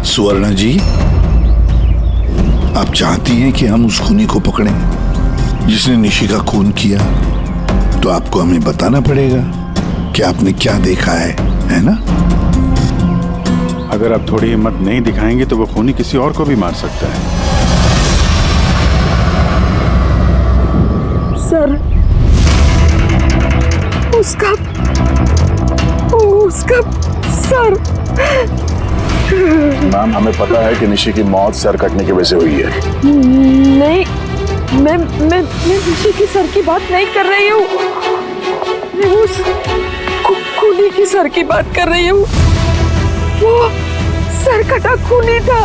सुवर्णा जी, आप चाहती हैं कि हम उस खूनी को पकड़ें जिसने निशी का खून किया, तो आपको हमें बताना पड़ेगा कि आपने क्या देखा है ना? अगर आप थोड़ी हिम्मत नहीं दिखाएंगे तो वो खूनी किसी और को भी मार सकता है। सर, उसका सर। मैम, हमें पता है कि निशी की मौत सर कटने की वजह से हुई है। नहीं, मैं निशी की सर की बात नहीं कर रही हूँ। मैं उस खूनी की सर की बात कर रही हूँ। वो सर कटा खूनी था,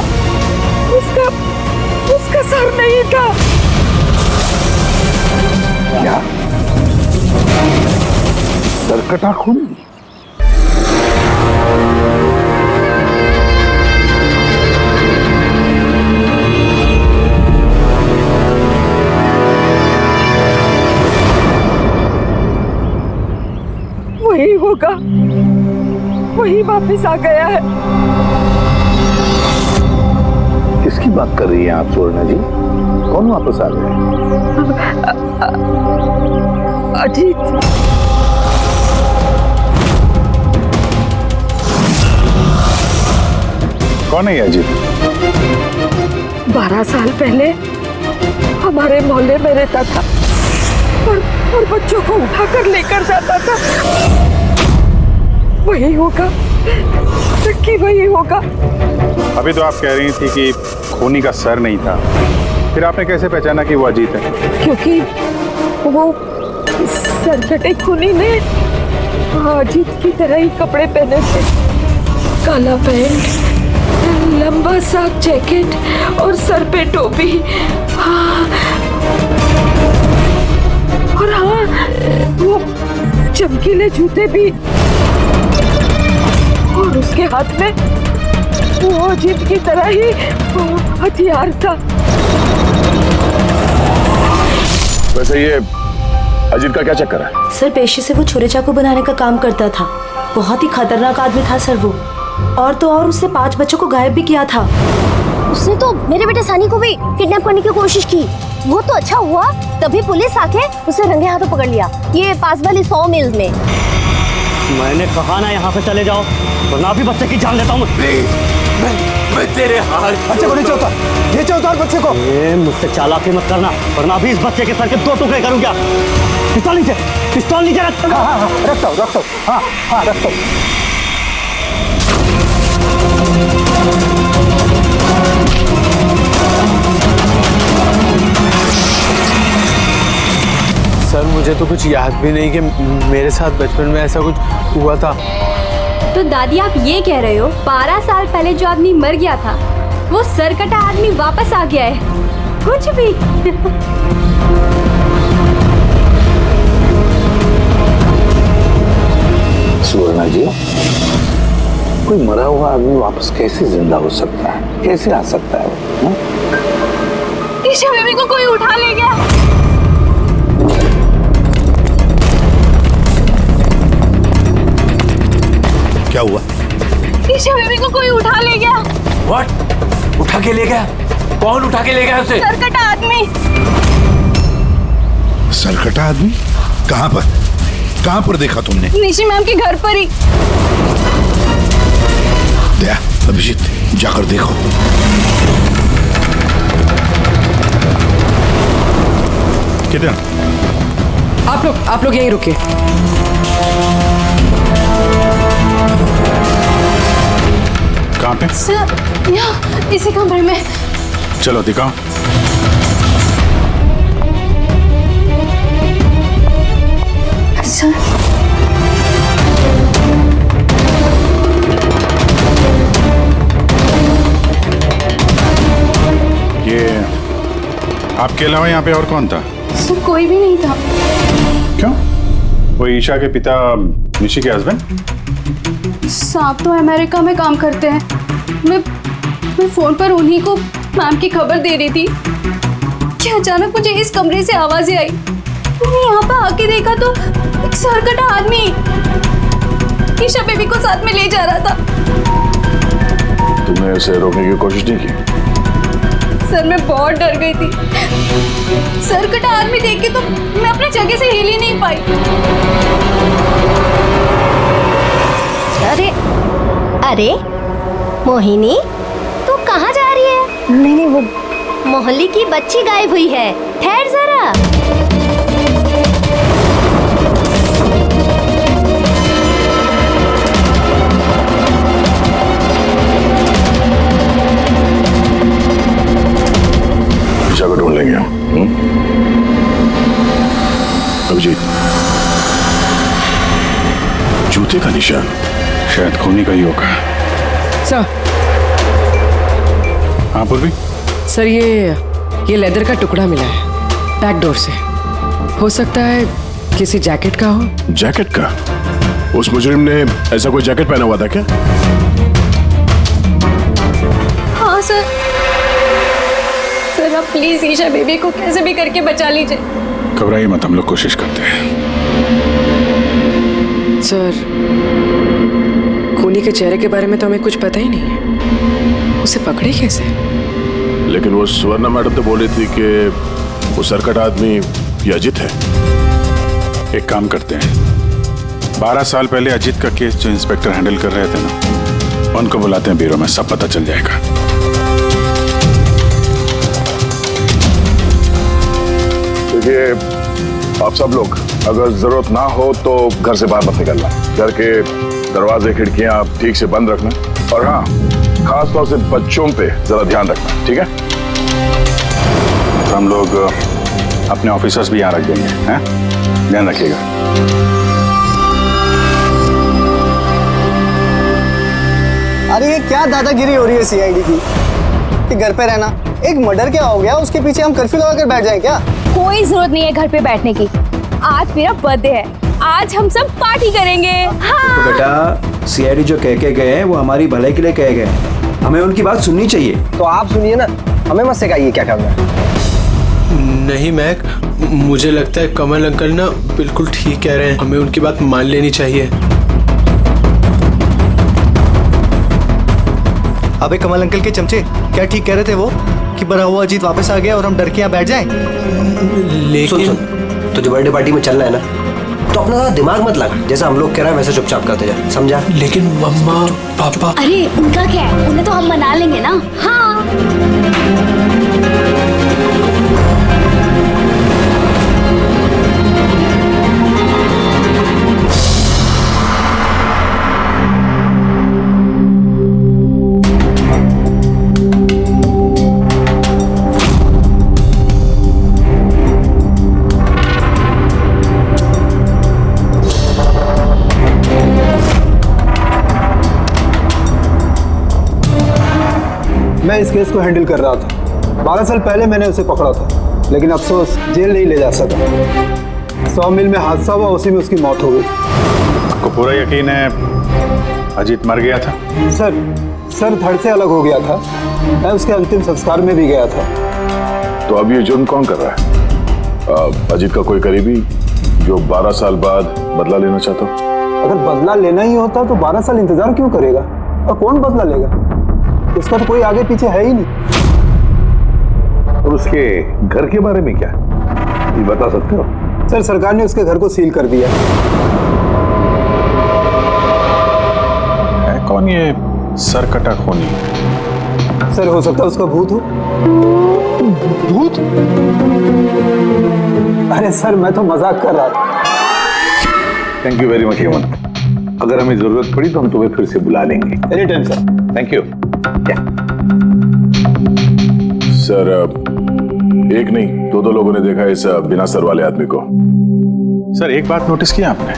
उसका सर नहीं था। क्या? सर कटा खूनी? वही होगा, वही वापस आ गया है। किसकी बात कर रही हैं आप सुवर्णा जी? कौन वापस आ गया है? अजीत। कौन है ये अजीत? 12 साल पहले हमारे मोहल्ले में रहता था और बच्चों को उठाकर लेकर जाता था। वही होगा, कि वही होगा। अभी तो आप कह रही थी कि खूनी का सर नहीं था, फिर आपने कैसे पहचाना कि वो अजीत है? क्योंकि वो सरकटे खूनी ने अजीत की तरह ही कपड़े पहने थे। काला पैंट, लंबा सा जैकेट और सर पे टोपी। और हाँ, वो चमकीले जूते भी। और उसके हाथ में वो अजीत की तरह ही हथियार था। वैसे ये अजीत का क्या चक्कर है? सर, पेशे से वो छुरे चाकू बनाने का काम करता था। बहुत ही खतरनाक आदमी था सर वो। और तो और उसने 5 बच्चों को गायब भी किया था। उसने तो मेरे बेटे सानी को भी किडनैप करने की कोशिश की। वो तो अच्छा हुआ तभी पुलिस आके उसे रंगे हाथों पकड़ लिया, ये पास वाली 100 मील में। मैंने कहा ना यहाँ से चले जाओ, वरना भी बच्चे की जान लेता हूँ। मैं तेरे हाथ बच्चे को नीचे उतार, नीचे उतार बच्चे को। मुझसे चालाकी मत करना, वरना भी इस बच्चे के सर के 2 टुकड़े करूँगा। पिस्तौल नीचे रख। हाँ, रखता हूँ। हाँ, रखता हूँ। सर, मुझे तो कुछ याद भी नहीं कि मेरे साथ बचपन में ऐसा कुछ हुआ था। तो दादी, आप ये कह रहे हो 12 साल पहले जो आदमी मर गया था वो सरकटा आदमी वापस आ गया है? कुछ भी। सुवर्णा जी, कोई मरा हुआ आदमी वापस कैसे जिंदा हो सकता है? कैसे आ सकता है वो? ईशा बेबी को कोई उठा ले गया। क्या हुआ? ईशा बेबी को कोई उठा ले गया। व्हाट? उठा के ले गया? कौन उठा के ले गया उसे? सरकटा आदमी। सरकटा आदमी? कहाँ पर? कहाँ पर देखा तुमने? निशी मैम के घर पर ही। दया, अभिजीत जाकर देखो। किधर? आप लोग यहीं रुके। कहाँ पे? सर यहाँ इसी कमरे में। चलो दिखाओ। सर ये आपके अलावा यहाँ पे और कौन था? सर कोई भी नहीं था। क्यों? वो ईशा के पिता निशी के हस्बैंड? साहब तो अमेरिका में काम करते हैं। मैं फोन पर उन्हीं को मैम की खबर दे रही थी कि अचानक मुझे इस कमरे से आवाजें आई। मैंने यहाँ पर आके देखा तो एक सरकटा आदमी ईशा बेबी को साथ में ले जा रहा था। तुमने उसे रोकने की कोशिश नहीं की? सर मैं बहुत डर गई थी। सरकटा आदमी देख के तो मैं अपनी जगह से हिल ही नहीं पाई। अरे अरे मोहिनी तू कहाँ जा रही है? नहीं वो मोहल्ले की बच्ची गायब हुई है। ठहर जरा। ईशा को ढूंढ लेंगे हम। अभिजीत, जूते का निशान शायद खूनी का ही होगा। सर। हाँ पूर्वी? सर ये लेदर का टुकड़ा मिला है बैक डोर से। हो सकता है किसी जैकेट का हो। जैकेट का? उस मुजरिम ने ऐसा कोई जैकेट पहना हुआ था क्या? हाँ सर। सर आप प्लीज ईशा बेबी को कैसे भी करके बचा लीजिए। घबराइए मत, हम लोग कोशिश करते हैं। सर खूनी के चेहरे के बारे में तो हमें कुछ पता ही नहीं है। उसे पकड़े कैसे? लेकिन वो स्वर्णा मैडम तो बोल रही थी कि वो सरकट आदमी ये अजित है। एक काम करते हैं, 12 साल पहले अजित का केस जो इंस्पेक्टर हैंडल कर रहे थे ना, उनको बुलाते हैं ब्यूरो में, सब पता चल जाएगा। देखिए आप सब लोग अगर जरूरत ना हो तो घर से बाहर मत निकलना। घर के दरवाजे खिड़कियां ठीक से बंद रखना, और हाँ खास तौर से बच्चों पे जरा ध्यान रखना, ठीक है? तो हम लोग अपने ऑफिसर्स भी यहाँ रख देंगे, हैं? ध्यान रखिएगा। अरे ये क्या दादागिरी हो रही है सीआईडी की कि घर पे रहना? एक मर्डर क्या हो गया, उसके पीछे हम कर्फ्यू लगा कर बैठ जाएं क्या? कोई जरूरत नहीं है घर पे बैठने की। आज मेरा बर्थडे है, आज हम सब पार्टी करेंगे। हाँ। तो बेटा सीआईडी जो कह के गए हैं वो हमारी भलाई के लिए कह गए हैं, हमें उनकी बात सुननी चाहिए। तो आप सुनिए ना, हमें मत सिखाइए क्या करना है। नहीं मैक, मुझे लगता है कमल अंकल ना बिल्कुल ठीक कह रहे हैं, हमें उनकी बात मान लेनी चाहिए। अबे कमल अंकल के चमचे, क्या ठीक कह रहे थे वो कि बड़ा हुआ अजीत वापस आ गया और हम डर के यहाँ बैठ जाएं? लेकिन सुन, तुझे बर्थडे पार्टी में चलना है ना, तो अपना ज़्यादा दिमाग मत लगा। जैसा हम लोग कह रहे हैं वैसे चुपचाप करते जा, समझा? लेकिन मम्मा पापा। अरे उनका क्या है, उन्हें तो हम मना लेंगे ना। हाँ। मैं इस केस को हैंडल कर रहा था। 12 साल पहले मैंने उसे पकड़ा था, लेकिन अफसोस जेल नहीं ले जा सका। 100 मील में हादसा हुआ, उसी में उसकी मौत हो गई। आपको पूरा यकीन है अजीत मर गया था? सर धड़ से अलग हो गया था। मैं उसके अंतिम संस्कार में भी गया था। तो अब ये जुर्म कौन कर रहा है? अजीत का कोई करीबी जो 12 साल बाद बदला लेना चाहता हूँ। अगर बदला लेना ही होता तो 12 साल इंतजार क्यों करेगा? और कौन बदला लेगा? इसका तो कोई आगे पीछे है ही नहीं। और उसके घर के बारे में क्या ये बता सकते हो? सर, सरकार ने उसके घर को सील कर दिया। है कौन ये सरकटा खूनी? सर, हो सकता है उसका भूत हो। भूत? अरे सर, मैं तो मजाक कर रहा था। Thank you very much Hemant. अगर हमें जरूरत पड़ी तो हम तुम्हें फिर से बुला लेंगे। Any time sir. Thank you. Sir, एक नहीं दो लोगों ने देखा इस बिना सर वाले आदमी को। सर, एक बात नोटिस किया आपने?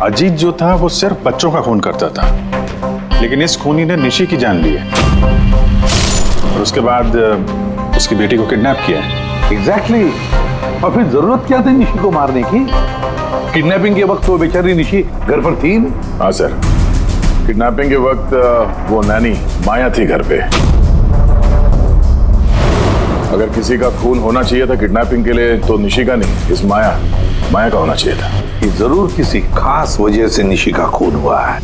अजीत जो था वो सिर्फ बच्चों का खून करता था, लेकिन इस खूनी ने निशी की जान ली है और उसके बाद उसकी बेटी को किडनैप किया है। एग्जैक्टली। और फिर जरूरत क्या थी निशी को मारने की? किडनैपिंग के वक्त वो बेचारी निशी घर पर थी। हाँ सर, किडनैपिंग के वक्त वो नैनी माया थी घर पे। अगर किसी का खून होना चाहिए था किडनैपिंग के लिए तो निशी का नहीं, इस माया का होना चाहिए था। ये जरूर किसी खास वजह से निशी का खून हुआ है।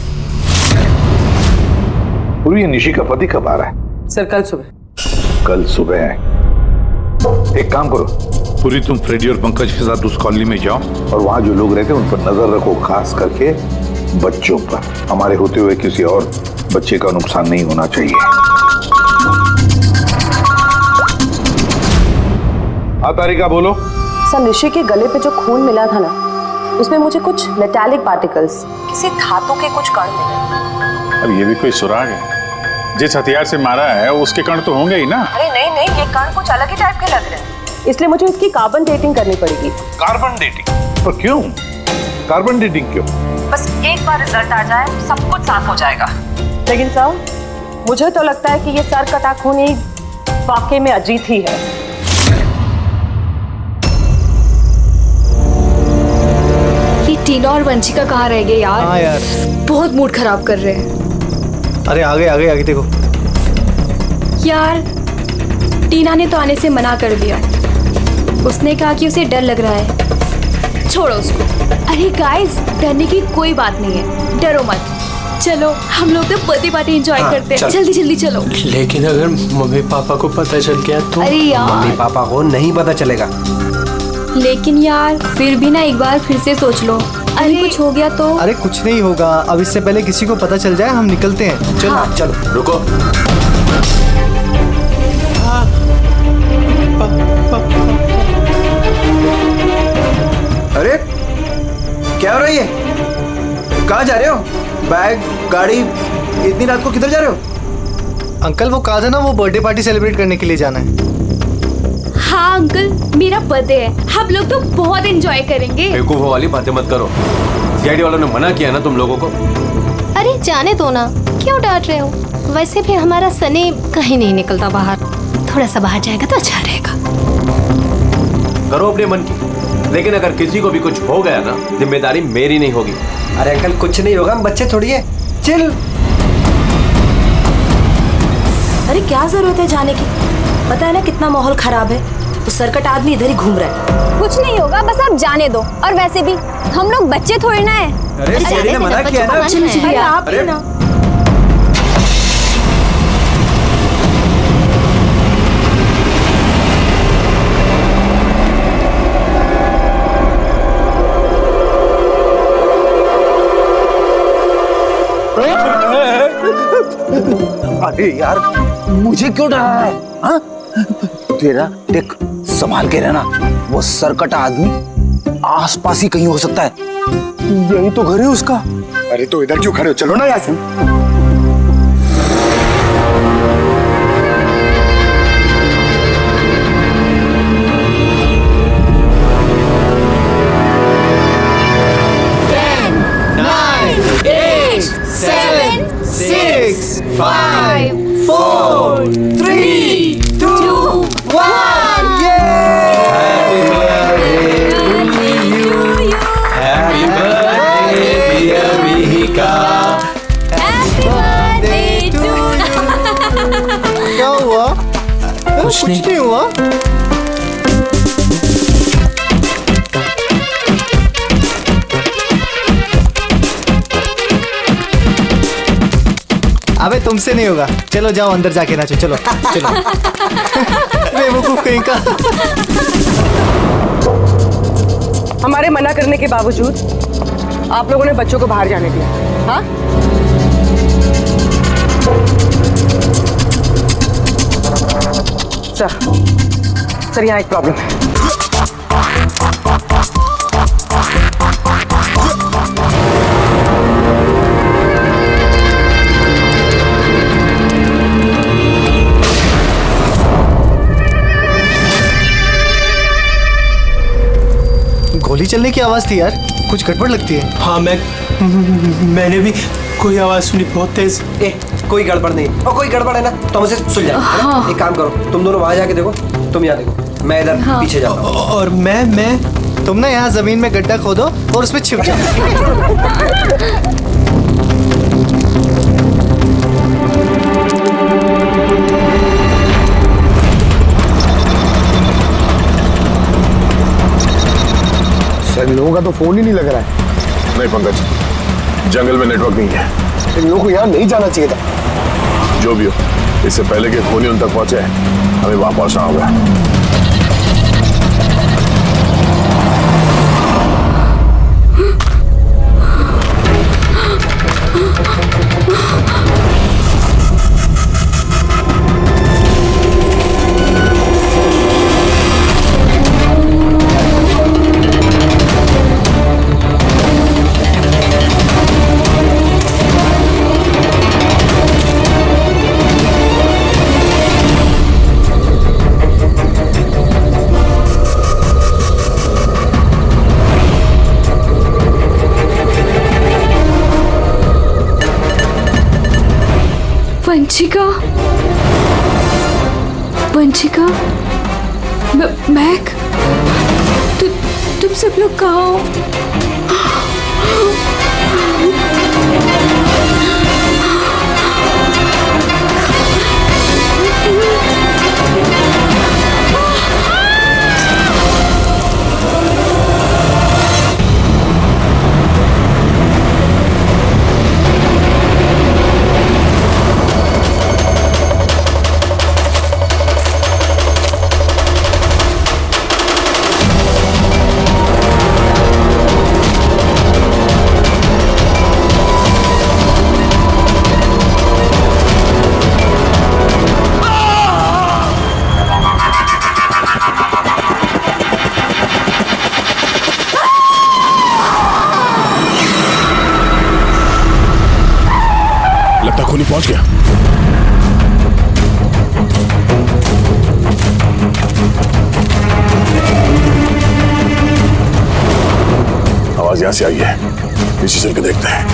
और ये निशी का पति कब आ रहा है? सर, कल सुबह। कल सुबह? एक काम करो, पूरी तुम फ्रेडी और पंकज के साथ उस कॉलोनी में जाओ और वहां जो लोग रहते हैं उन पर नजर रखो, खास करके बच्चों पर। हमारे होते हुए किसी और बच्चे का नुकसान नहीं होना चाहिए। तारिका बोलो। सर, निशी के गले पे जो खून मिला था ना, उसमें मुझे कुछ मेटालिक पार्टिकल्स, किसी धातु के कुछ कण मिले। अब ये भी कोई सुराग है? जिस हथियार से मारा है उसके कण तो होंगे ही ना। अरे नहीं नहीं, ये कण कुछ अलग ही टाइप के लग रहे हैं, इसलिए मुझे उसकी कार्बन डेटिंग करनी पड़ेगी। Carbon dating? पर क्यों कार्बन डेटिंग क्यों? बस एक बार रिजल्ट आ जाए सब कुछ साफ हो जाएगा। लेकिन सर, मुझे तो लगता है कि ये सर कटा खून ही वाकई में अजीत ही है। टीना और वंशिका कहाँ रह गए यार? हाँ यार, बहुत मूड खराब कर रहे हैं। अरे आगे देखो यार, टीना ने तो आने से मना कर दिया। उसने कहा कि उसे डर लग रहा है। छोड़ो उसको। अरे गाइस, डरने की कोई बात नहीं है, डरो मत। चलो हम लोग तो बर्थडे पार्टी एंजॉय करते हैं। जल्दी जल्दी चलो। लेकिन अगर मम्मी पापा को पता चल गया तो? अरे यार, मम्मी पापा को नहीं पता चलेगा। लेकिन यार फिर भी ना एक बार फिर से सोच लो। अरे कुछ हो गया तो? अरे कुछ नहीं होगा, अब इससे पहले किसी को पता चल जाए हम निकलते हैं। चलो। हाँ, चलो रुको। अरे क्या हो रहा है ये? कहाँ जा रहे हो? बैग, गाड़ी, इतनी रात को किधर जा रहे हो? अंकल, वो कहा था ना, वो बर्थडे पार्टी सेलिब्रेट करने के लिए जाना है। हाँ अंकल, मेरा बर्थडे है, हम लोग तो बहुत एंजॉय करेंगे। बेवकूफों वाली बातें मत करो। सीआईडी वालों ने मना किया ना तुम लोगों को। अरे जाने दो ना, क्यों डांट रहे हो? वैसे भी हमारा सनी कहीं नहीं निकलता बाहर, थोड़ा सा बाहर जाएगा तो अच्छा रहेगा। करो अपने मन की, लेकिन अगर किसी को भी कुछ हो गया ना, जिम्मेदारी मेरी नहीं होगी। अरे अंकल, कुछ नहीं होगा, हम बच्चे थोड़ी है, चिल। अरे क्या जरूरत है जाने की? पता है ना कितना माहौल खराब है, तो सरकट आदमी इधर ही घूम रहा है। कुछ नहीं होगा, बस आप जाने दो। और वैसे भी हम लोग बच्चे थोड़ी ना है। अरे सीआईडी ने मना किया ना। अरे आप ही ना। अरे यार, मुझे क्यों डरा रहा है? हाँ? तेरा देख, संभाल के रहना। वो सरकटा आदमी आसपास ही कहीं हो सकता है। यही तो घर है उसका। अरे तो इधर क्यों खड़े हो? चलो ना यहाँ से। कुछ नहीं हुआ। तुमसे नहीं होगा। चलो जाओ अंदर जाके नाचो, चलो चलो। बेवकूफ कहीं का। हमारे मना करने के बावजूद आप लोगों ने बच्चों को बाहर जाने दिया, हाँ? सर यहाँ एक प्रॉब्लम है। गोली चलने की आवाज थी यार, कुछ गड़बड़ लगती है। हाँ मैंने भी कोई आवाज सुनी बहुत तेज। कोई गड़बड़ नहीं, और कोई गड़बड़ है ना तो मुझे सुन जाए। हाँ। एक काम करो, तुम दोनों वहां जाके देखो, तुम यहाँ देखो, मैं इधर पीछे जाता हूँ। और मैं तुम ना यहाँ जमीन में गड्ढा खोदो और उसमें छिप जाओ। सर, इन लोगों का तो फोन ही नहीं लग रहा है। नहीं पंकज, जंगल में नेटवर्क नहीं है। इन लोगों को यहाँ नहीं जाना चाहिए था। जो भी हो, इससे पहले कि खूनी उन तक पहुंचे, हमें वहां पहुंचना होगा। वंशिका, मैक, तुम सब लोग कहाँ हो? खूनी पहुंच गया। आवाज यहां से आई है, पीछे चल के देखते हैं।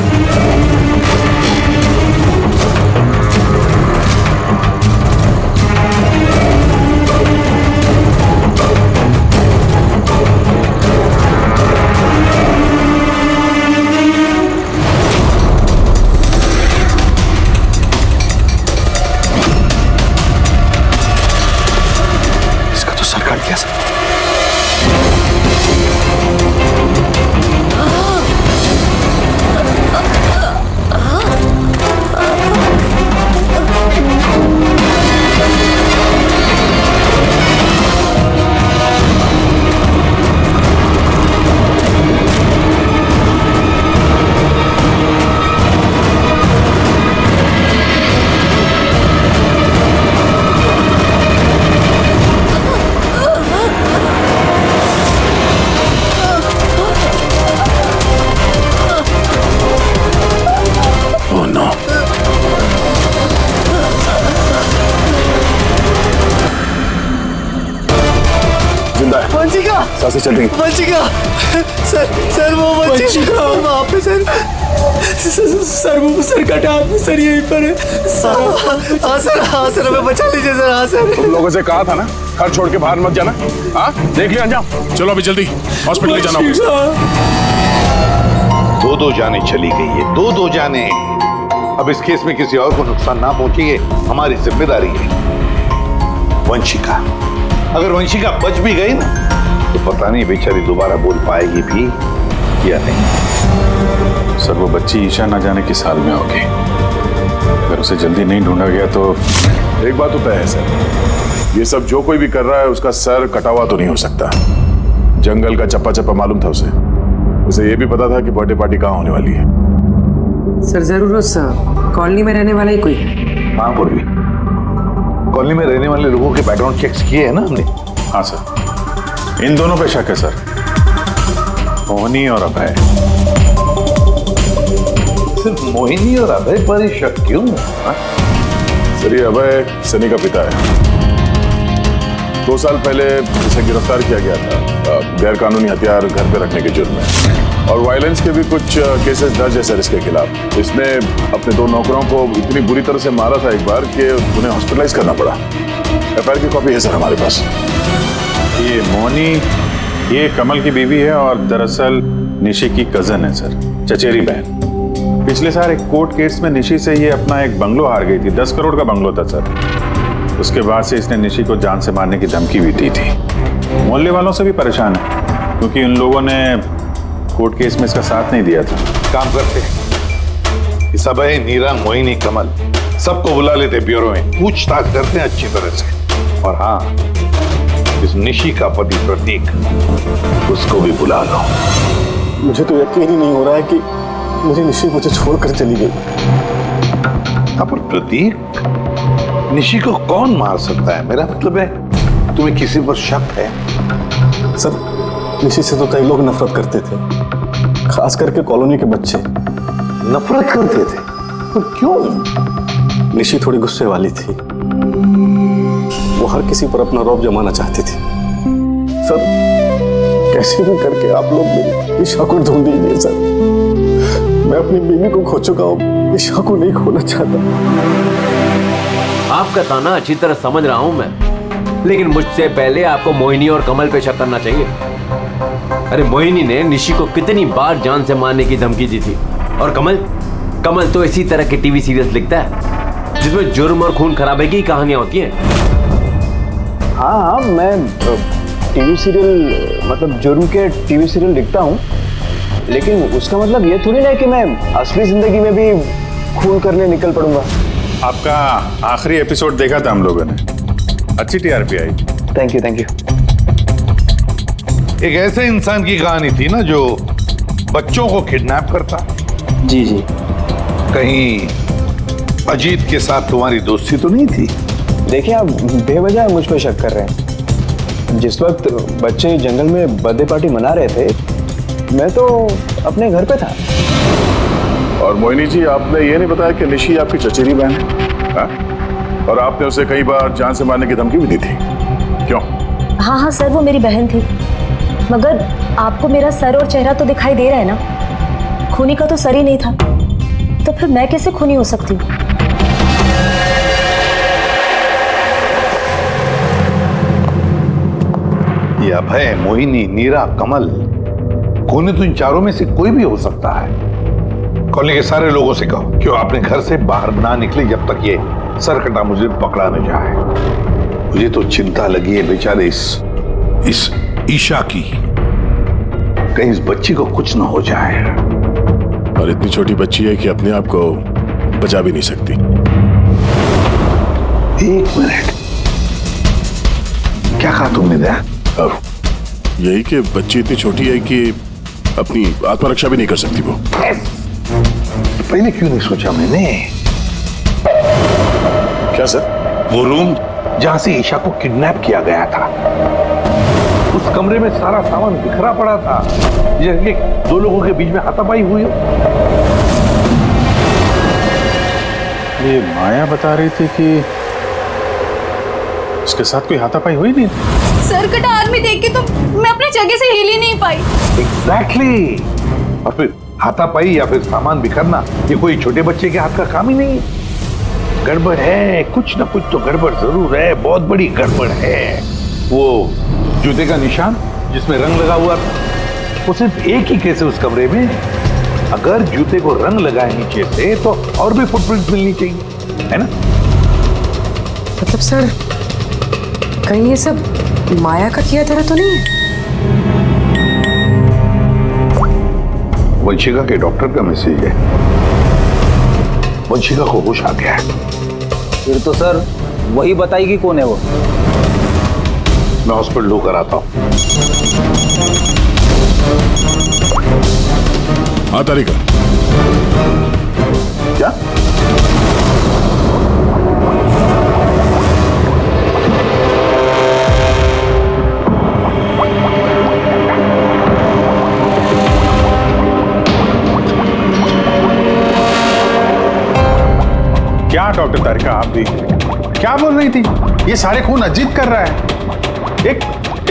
सांसें चल रही। वंशिका, सर वो वंशिका वहाँ पे सर वो सर कटा आदमी सर यहीं पर है। हाँ सर हमें बचा लीजिए सर। हाँ सर, तुम लोगों से कहा था ना घर छोड़ के बाहर मत जाना। हाँ देख लिया अंजाम। चलो अभी जल्दी हॉस्पिटल ले जाना होगा। दो जाने चली गई है, दो जाने। अब इस केस में किसी और को नुकसान ना पहुंचे, ये हमारी जिम्मेदारी है। वंशिका, अगर वंशिका बच भी गई ना तो पता नहीं बेचारी दोबारा बोल पाएगी भी या नहीं। सर वो बच्ची ईशा ना जाने किस हाल में होगी। अगर उसे जल्दी नहीं ढूंढा गया तो एक बात तो तय है सर, ये सब जो कोई भी कर रहा है उसका सर कटा हुआ तो नहीं हो सकता। जंगल का चप्पा चप्पा मालूम था उसे ये भी पता था कि बर्थडे पार्टी कहाँ होने वाली है। सर जरूर उस कॉलोनी में रहने वाला ही कोई है। हाँ पूर्वी, कॉलोनी में रहने वाले लोगों के बैकग्राउंड चेक्स किए हैं ना हमने? हाँ सर, इन दोनों पे शक है सर, मोहिनी और अभय। सिर्फ मोहिनी और अभय पर ही शक क्यों? सर ये अभय सनी का पिता है। 2 साल पहले इसे गिरफ्तार किया गया था गैर कानूनी हथियार घर पे रखने के जुर्म में, और वायलेंस के भी कुछ केसेस दर्ज है सर इसके खिलाफ। इसने अपने 2 नौकरों को इतनी बुरी तरह से मारा था एक बार कि उन्हें हॉस्पिटलाइज करना पड़ा। एफआईआर की कॉपी है सर हमारे पास। ये मोहिनी ये कमल की बीवी है और दरअसल निशी की कजन है सर, चचेरी बहन। पिछले साल एक कोर्ट केस में निशी से ये अपना एक बंगलो हार गई थी, 10 करोड़ का बंगलो था सर। उसके बाद से इसने निशी को जान से मारने की धमकी भी दी थी। मोहल्ले वालों से भी परेशान है क्योंकि उन लोगों ने कोर्ट केस में इसका साथ नहीं दिया था। काम करते इस अभय, नीरा, मोहिनी, कमल सबको बुला लेते ब्यूरो में, पूछताछ करते हैं अच्छी तरह से। और हाँ, इस निशी का पति प्रतीक, उसको भी बुला लो। मुझे तो यकीन ही नहीं हो रहा है कि मुझे निशी मुझे छोड़कर चली गई। पर प्रतीक, निशी को कौन मार सकता है? मेरा मतलब है तुम्हें किसी पर शक है? सर निशी से तो कई लोग नफरत करते थे, खास करके कॉलोनी के बच्चे। नफरत करते थे? पर क्यों? निशी थोड़ी गुस्से वाली थी, वो हर किसी पर अपना रौब जमाना चाहती थी। सर कैसे भी करके आप लोग मेरी ईशा को ढूंढ दीजिए सर। मैं अपनी बीवी को खो चुका हूँ, ईशा को नहीं खोना चाहता। आपका ताना अच्छी तरह समझ रहा हूं मैं, लेकिन मुझसे पहले आपको मोहिनी और कमल पे शक करना चाहिए। अरे मोहिनी ने निशी को कितनी बार जान से मारने की धमकी दी थी, और कमल तो इसी तरह के टीवी सीरियल्स लिखता है जिसमें जुर्म और खून खराबे की कहानियां होती हैं। हाँ, मैं टीवी सीरियल मतलब जुर्म के टीवी सीरियल लिखता हूँ, लेकिन उसका मतलब ये थोड़ी ना कि मैं असली जिंदगी में भी खून करने निकल पड़ूंगा। आपका आखिरी एपिसोड देखा था हम लोगों ने, अच्छी टीआरपी आई। Thank you. एक ऐसे इंसान की कहानी थी ना जो बच्चों को किडनैप करता। जी। कहीं अजीत के साथ तुम्हारी दोस्ती तो नहीं थी? देखिए, आप बेवजह मुझ पर शक कर रहे हैं। जिस वक्त बच्चे जंगल में बर्थडे पार्टी मना रहे थे, मैं तो अपने घर पे था। और मोहिनी जी, आपने ये नहीं बताया कि निशी आपकी चचेरी बहन है, हाँ? और आपने उसे कई बार जान से मारने की धमकी भी दी थी, क्यों? हाँ सर, वो मेरी बहन थी, मगर आपको मेरा सर और चेहरा तो दिखाई दे रहा है ना। खूनी का तो सर ही नहीं था, तो फिर मैं कैसे खूनी हो सकती हूँ? ये अभय, मोहिनी, नीरा, कमल, खूनी तो इन चारों में से कोई भी हो सकता है। कॉलोनी के सारे लोगों से कहो कि आपने घर से बाहर ना निकले जब तक ये सरकटा मुझे पकड़ा न जाए। मुझे तो चिंता लगी है बेचारे इस ईशा की, कहीं इस बच्ची को कुछ ना हो जाए। और इतनी छोटी बच्ची है कि अपने आप को बचा भी नहीं सकती। 1 मिनट, क्या कहा तुमने? दया, यही कि बच्ची इतनी छोटी है कि अपनी आत्मरक्षा भी नहीं कर सकती वो। तो पहले क्यों नहीं सोचा मैंने? क्या सर? वो रूम जहां से ईशा को किडनैप किया गया था, उस कमरे में सारा सामान बिखरा पड़ा था, जैसे 2 लोगों के बीच में हाथापाई हुई हो। ये माया बता रही थी कि उसके साथ कोई हाथापाई हुई नहीं। सर कटा आदमी देख के तो मैं अपनी जगह से हिल ही नहीं पाई। एग्जैक्टली। और फिर हाथापाई या फिर सामान बिखरना, ये कोई छोटे बच्चे के हाथ का काम ही नहीं है। गड़बड़ है, कुछ ना कुछ तो गड़बड़ जरूर है, बहुत बड़ी गड़बड़ है। वो जूते का निशान जिसमें रंग लगा हुआ था, वो सिर्फ एक ही केस है उस कमरे में। अगर जूते को रंग लगाए नीचे से तो और भी फुटप्रिंट मिलनी चाहिए, है ना? मतलब सर, कहीं ये सब माया का किया तरह तो नहीं है? वंशिका के डॉक्टर का मैसेज है। वंशिका को होश आ गया है। फिर तो सर वही बताएगी कौन है वो। मैं हॉस्पिटल होकर आता हूं। हाँ तारिका। क्या? क्या डॉक्टर तारिका आप भी क्या बोल रही थी? ये सारे खून अजीत कर रहा है।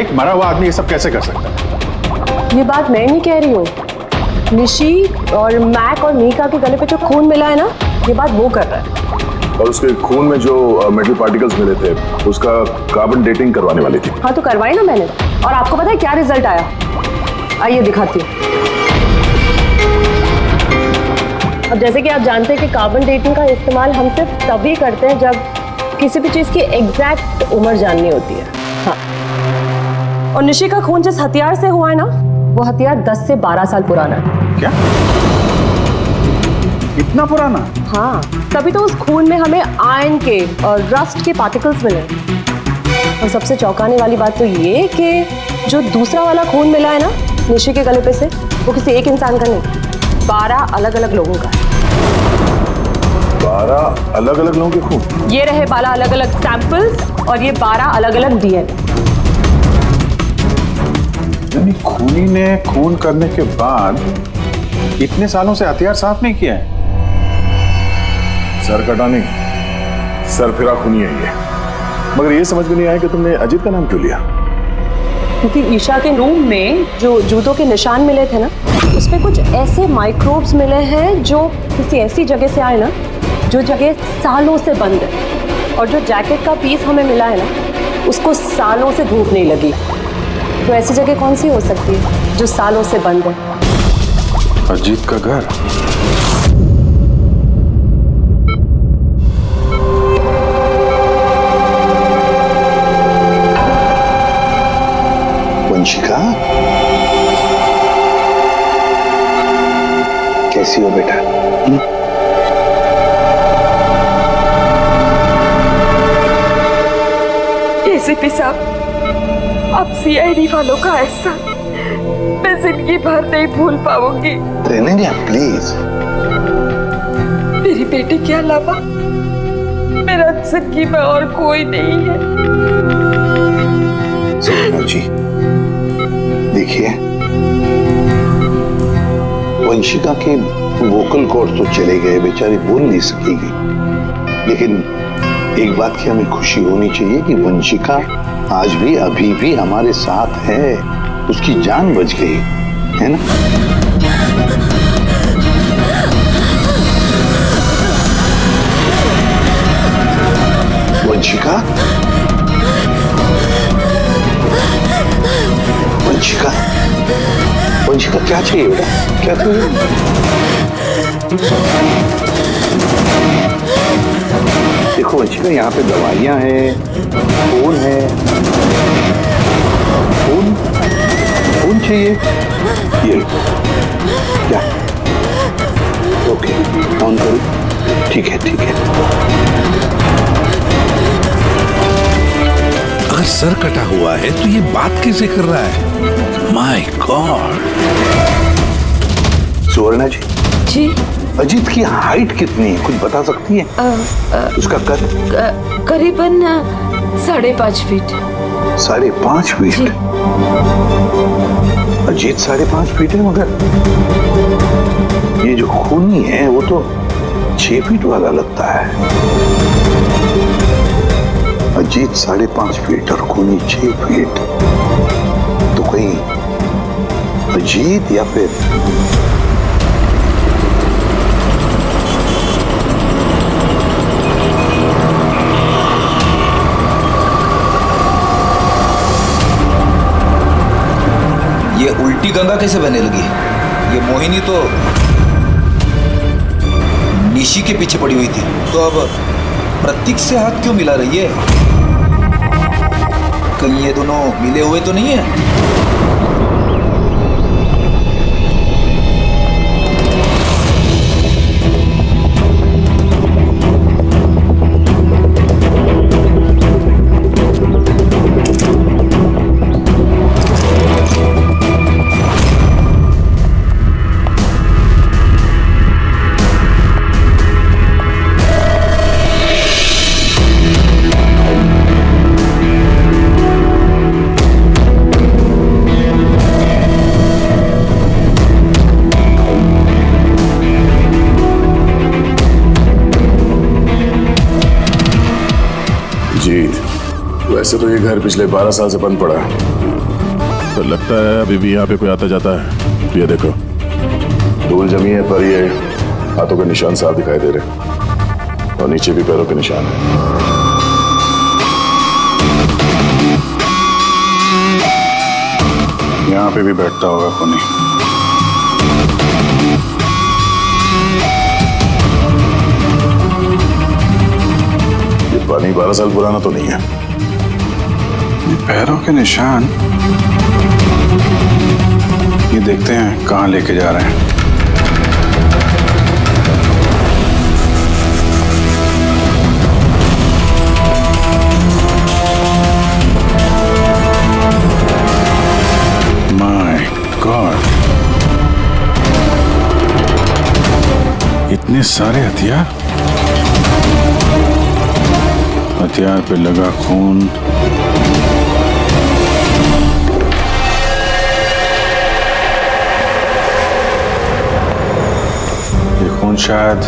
एक मरा हुआ आदमी ये सब कैसे कर सकता है? ये बात मैं नहीं कह रही हूँ, निशी और मैक और मीका के गले पे जो खून मिला है ना, ये बात वो कर रहा है। और उसके खून में जो मेटल पार्टिकल्स मिले थे उसका कार्बन डेटिंग करवाने वाली थी। हाँ तो करवाई ना मैंने, और आपको पता है क्या रिजल्ट आया? आइए दिखाती हूँ। अब जैसे कि आप जानते हैं कि कार्बन डेटिंग का इस्तेमाल हम सिर्फ तभी करते हैं जब किसी भी चीज की एग्जैक्ट उम्र जाननी होती है। हाँ, और निशी का खून जिस हथियार से हुआ है ना, वो हथियार 10 से 12 साल पुराना है। क्या? इतना पुराना? हाँ, तभी तो उस खून में हमें आयरन के और रस्ट के पार्टिकल्स मिले। और सबसे चौंकाने वाली बात तो ये कि जो दूसरा वाला खून मिला है ना निशी के गले पे से, वो किसी एक इंसान का नहीं, 12 अलग अलग लोगों का है। 12 अलग अलग लोगों के खून? ये रहे 12 अलग अलग सैंपल्स और ये 12 अलग अलग डीएनए। यानी खूनी ने खून करने के बाद इतने सालों से हथियार साफ नहीं किया है। सर कटाने सर फिरा खूनी है ये। मगर ये समझ में नहीं आया कि तुमने अजीत का नाम क्यों लिया? क्योंकि ईशा के रूम में जो जूतों के निशान मिले थे ना, उसमें कुछ ऐसे माइक्रोब्स मिले हैं जो किसी ऐसी जगह से आए ना, जो जगह सालों से बंद है। और जो जैकेट का पीस हमें मिला है ना, उसको सालों से धूप नहीं लगी। तो ऐसी जगह कौन सी हो सकती है जो सालों से बंद है? अजीत का घर। वंशिका, कैसी हो बेटा? एसीपी साहब, अब सीआईडी वालों का एहसान मैं जिंदगी भर नहीं भूल पाऊंगी। ट्रेनिंग है प्लीज। मेरी बेटी के अलावा मेरा जिंदगी में और कोई नहीं है। सोना जी, देखिए, वंशिका के वोकल कॉर्ड तो चले गए, बेचारी बोल नहीं सकेगी। लेकिन एक बात की हमें खुशी होनी चाहिए कि वंशिका आज भी अभी भी हमारे साथ है। उसकी जान बच गई है ना? वंशिका, वंशिका, वंशिका, क्या चाहिए बेटा? क्या चाहिए? देखो वंशिका, यहाँ पे दवाइयाँ हैं, फोन है। फोन चाहिए? ये क्या? ओके, ऑन करो। ठीक है, ठीक है। अगर सर कटा हुआ है तो ये बात कैसे कर रहा है? My God. सुवर्णा जी। जी। अजीत की हाइट कितनी है, कुछ बता सकती है? उसका कद? करीबन 5.5 फीट। 5.5 फीट? अजीत 5.5 फीट है, मगर ये जो खूनी है वो तो 6 फीट वाला लगता है। अजीत 5.5 फीट और खूनी 6 फीट। तो कहीं अजीत या फिर ये उल्टी गंगा कैसे बहने लगी? ये मोहिनी तो निशी के पीछे पड़ी हुई थी, तो अब प्रतीक से हाथ क्यों मिला रही है? कहीं ये दोनों मिले हुए तो नहीं है? वैसे तो ये घर पिछले 12 साल से बंद पड़ा है, तो लगता है अभी भी यहाँ पे कोई आता जाता है। ये देखो, धूल जमी है, पर ये हाथों के निशान साफ दिखाई दे रहे, और नीचे भी पैरों के निशान है। यहाँ पे भी बैठता होगा खूनी। ये पानी 12 साल पुराना तो नहीं है। ये पैरों के निशान, ये देखते हैं कहाँ लेके जा रहे हैं। माय गॉड, इतने सारे हथियार, हथियार पे लगा खून। ये खून शायद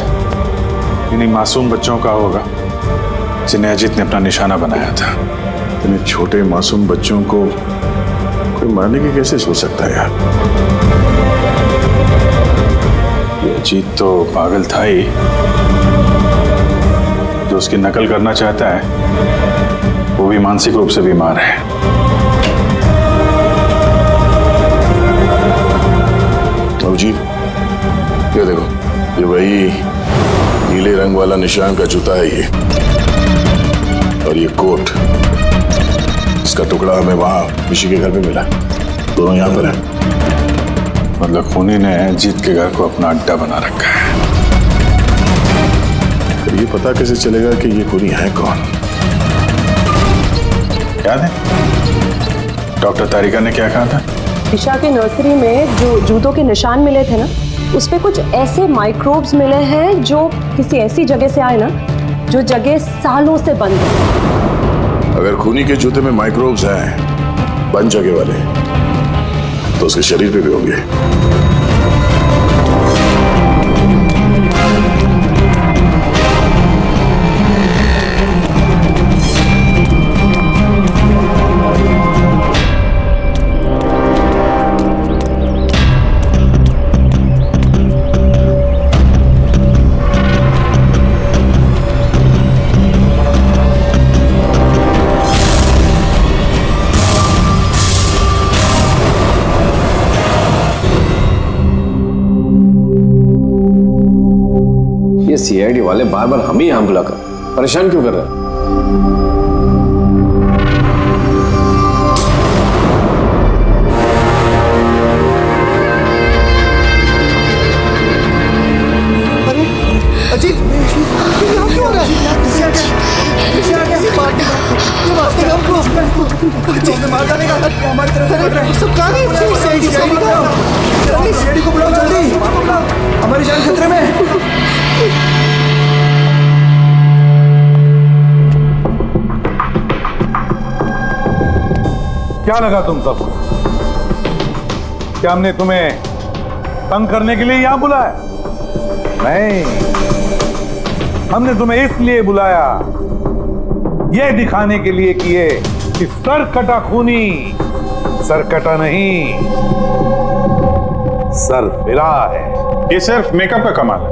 इन्हीं मासूम बच्चों का होगा जिन्हें अजीत ने अपना निशाना बनाया था। इतने छोटे मासूम बच्चों को कोई मारने की कैसे सोच सकता है यार? ये अजीत तो पागल था ही, जो उसकी नकल करना चाहता है वो भी मानसिक रूप से बीमार है। तो जी ये देखो, ये वही नीले रंग वाला निशान का जूता है ये, और ये कोट, इसका टुकड़ा हमें वहां ऋषि के घर में मिला। दोनों यहाँ पर है। मतलब खूनी ने अजीत के घर को अपना अड्डा बना रखा है। ये पता कैसे चलेगा कि ये खूनी है कौन? याद है डॉक्टर तारिका ने क्या कहा था? ईशा के नर्सरी में जो जूतों के निशान मिले थे ना, उस पे कुछ ऐसे माइक्रोब्स मिले हैं जो किसी ऐसी जगह से आए ना, जो जगह सालों से बंद है। अगर खूनी के जूते में माइक्रोब्स हैं, बंद जगह वाले, तो उसके शरीर पे भी होंगे। ये सीआईडी वाले बार बार हम ही यहाँ बुलाकर परेशान क्यों कर रहे हैं? अजीत, यहाँ क्यों हो रहा है? मार डालेगा हमारी तरफ। सब कहाँ गए? सीआईडी को बुलाओ जल्दी, हमारी जान खतरे में। क्या लगा तुम सबको? क्या हमने तुम्हें तंग करने के लिए यहां बुलाया? नहीं, हमने तुम्हें इसलिए बुलाया, यह दिखाने के लिए कि ये कि सरकटा खूनी सरकटा नहीं, सरफिरा है। ये सिर्फ मेकअप का कमाल है।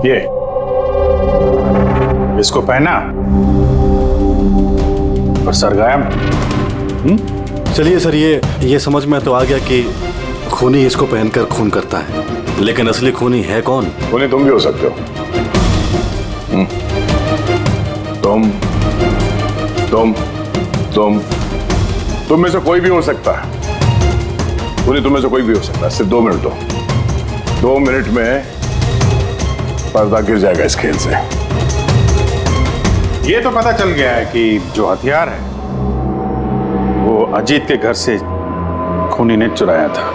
ये इसको पहना और सरगायम। चलिए सर, ये समझ में तो आ गया कि खूनी इसको पहनकर खून करता है, लेकिन असली खूनी है कौन? खूनी तुम भी हो सकते हो। तुम में से कोई भी हो सकता है। खूनी तुम में से कोई भी हो सकता है। सिर्फ 2 मिनट दो। 2 मिनट में पर्दा गिर जाएगा इस खेल से। ये तो पता चल गया है कि जो हथियार है वो अजीत के घर से खूनी ने चुराया था।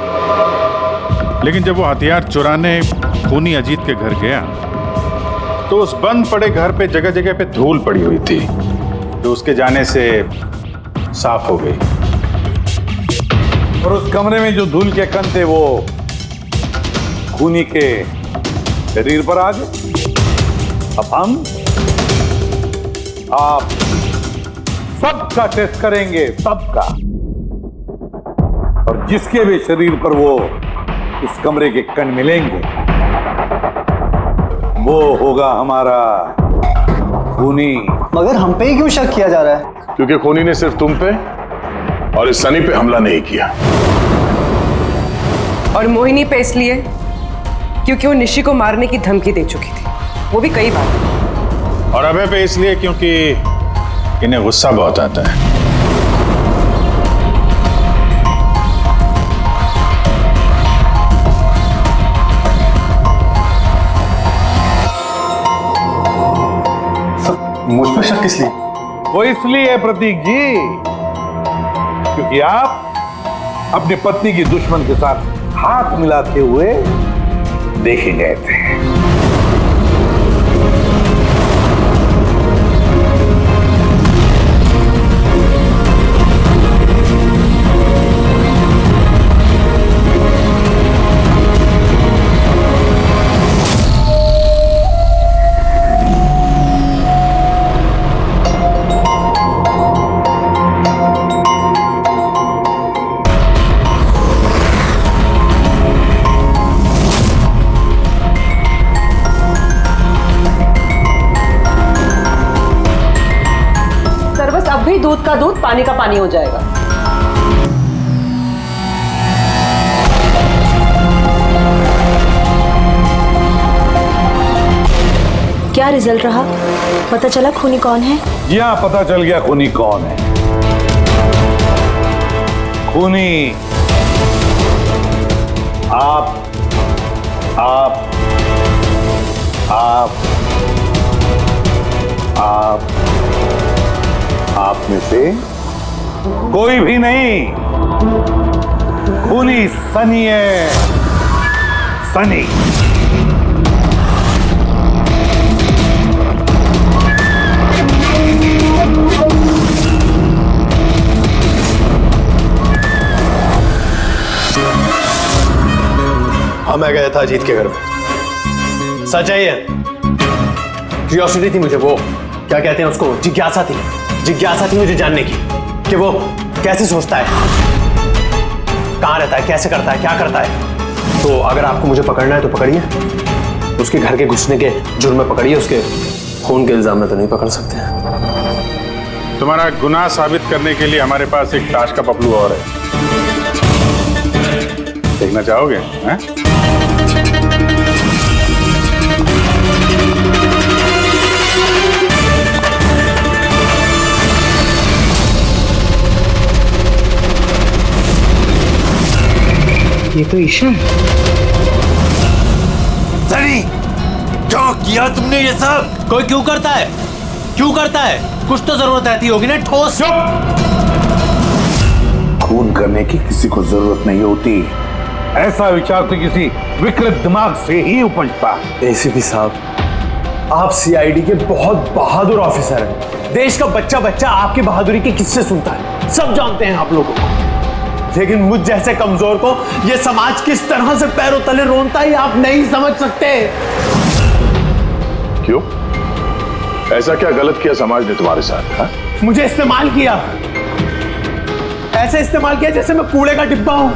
लेकिन जब वो हथियार चुराने खूनी अजीत के घर गया तो उस बंद पड़े घर पे जगह जगह पे धूल पड़ी हुई थी, जो उसके जाने से साफ हो गई। और उस कमरे में जो धूल के कण थे वो खूनी के शरीर पर आ गए। अब हम, आप सबका टेस्ट करेंगे, सबका। और जिसके भी शरीर पर वो इस कमरे के कण मिलेंगे वो होगा हमारा खूनी। मगर हम पे ही क्यों शक किया जा रहा है? क्योंकि खूनी ने सिर्फ तुम पे और इस सनी पे हमला नहीं किया। और मोहिनी पे इसलिए क्योंकि वो निशी को मारने की धमकी दे चुकी थी, वो भी कई बार। और अभय पे इसलिए क्योंकि इन्हें गुस्सा बहुत आता है। मुझ पर शक किस लिए? वो इसलिए प्रतीक जी क्योंकि आप अपनी पत्नी की दुश्मन के साथ हाथ मिलाते हुए देखे गए थे। दूध का दूध, पानी का पानी हो जाएगा। क्या रिजल्ट रहा? पता चला खूनी कौन है? जी हाँ, पता चल गया खूनी कौन है। खूनी आप आप आप आप आप में से कोई भी नहीं। खूनी सनी है, सनी। हाँ, मैं गया था अजीत के घर में। सच है ये। क्यूरियोसिटी थी मुझे, वो क्या कहते हैं उसको, जिज्ञासा थी मुझे जानने की कि वो कैसे सोचता है, कहाँ रहता है, कैसे करता है, क्या करता है। तो अगर आपको मुझे पकड़ना है तो पकड़िए, उसके घर के घुसने के जुर्म में पकड़िए, उसके खून के इल्जाम में तो नहीं पकड़ सकते। तुम्हारा गुनाह साबित करने के लिए हमारे पास एक ताश का पपलू और है, देखना चाहोगे? हैं? ये तो ईशा है। सनी, क्यों किया तुमने ये सब? कोई क्यों करता है? क्यों करता है? कुछ तो जरूरत रहती होगी ना, ठोस। खून करने की किसी को जरूरत नहीं होती। ऐसा विचार तो किसी विकृत दिमाग से ही उपजता। एसीपी साहब, आप सीआईडी के बहुत बहादुर ऑफिसर हैं। देश का बच्चा बच्चा आपकी बहादुरी के किस्से सुनता है, सब जानते हैं आप लोगों को। लेकिन मुझ जैसे कमजोर को ये समाज किस तरह से पैरों तले रोनता है आप नहीं समझ सकते। क्यों? ऐसा क्या गलत किया समाज ने तुम्हारे साथ? हा? मुझे इस्तेमाल किया, ऐसे इस्तेमाल किया जैसे मैं कूड़े का डिब्बा हूं।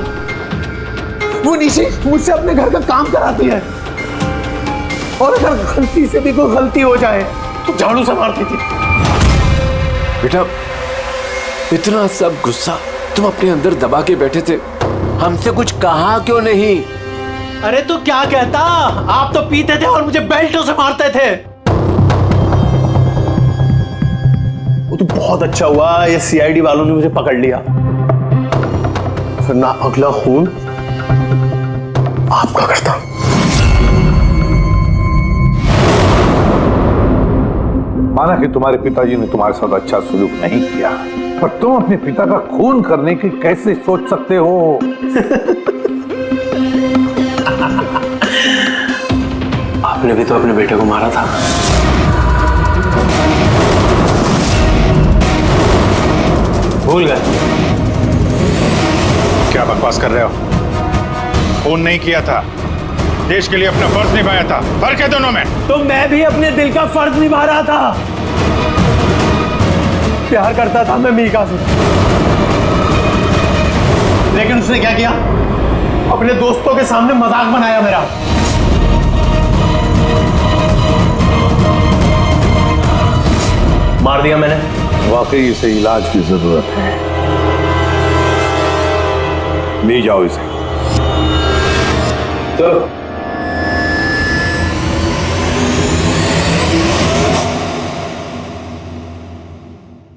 वो निशी मुझसे अपने घर का काम कराती है, और अगर गलती से भी कोई गलती हो जाए तो झाड़ू से मारती थी। बेटा, इतना सब गुस्सा तुम अपने अंदर दबा के बैठे थे, हमसे कुछ कहा क्यों नहीं? अरे तो क्या कहता, आप तो पीते थे और मुझे बेल्टों से मारते थे। वो तो बहुत अच्छा हुआ ये सीआईडी वालों ने मुझे पकड़ लिया, फिर ना अगला खून आपका करता। माना कि तुम्हारे पिताजी ने तुम्हारे साथ अच्छा सलूक नहीं किया, पर तुम अपने पिता का खून करने की कैसे सोच सकते हो? आपने भी तो अपने बेटे को मारा था। भूल गए? क्या बकवास कर रहे हो? खून नहीं किया था, देश के लिए अपना फर्ज निभाया था। फर्क है दोनों में। तो मैं भी अपने दिल का फर्ज निभा रहा था। प्यार करता था मैं मीका से, लेकिन उसने क्या किया? अपने दोस्तों के सामने मजाक बनाया मेरा। मार दिया मैंने। वाकई इसे इलाज की जरूरत है, ले जाओ इसे। चलो।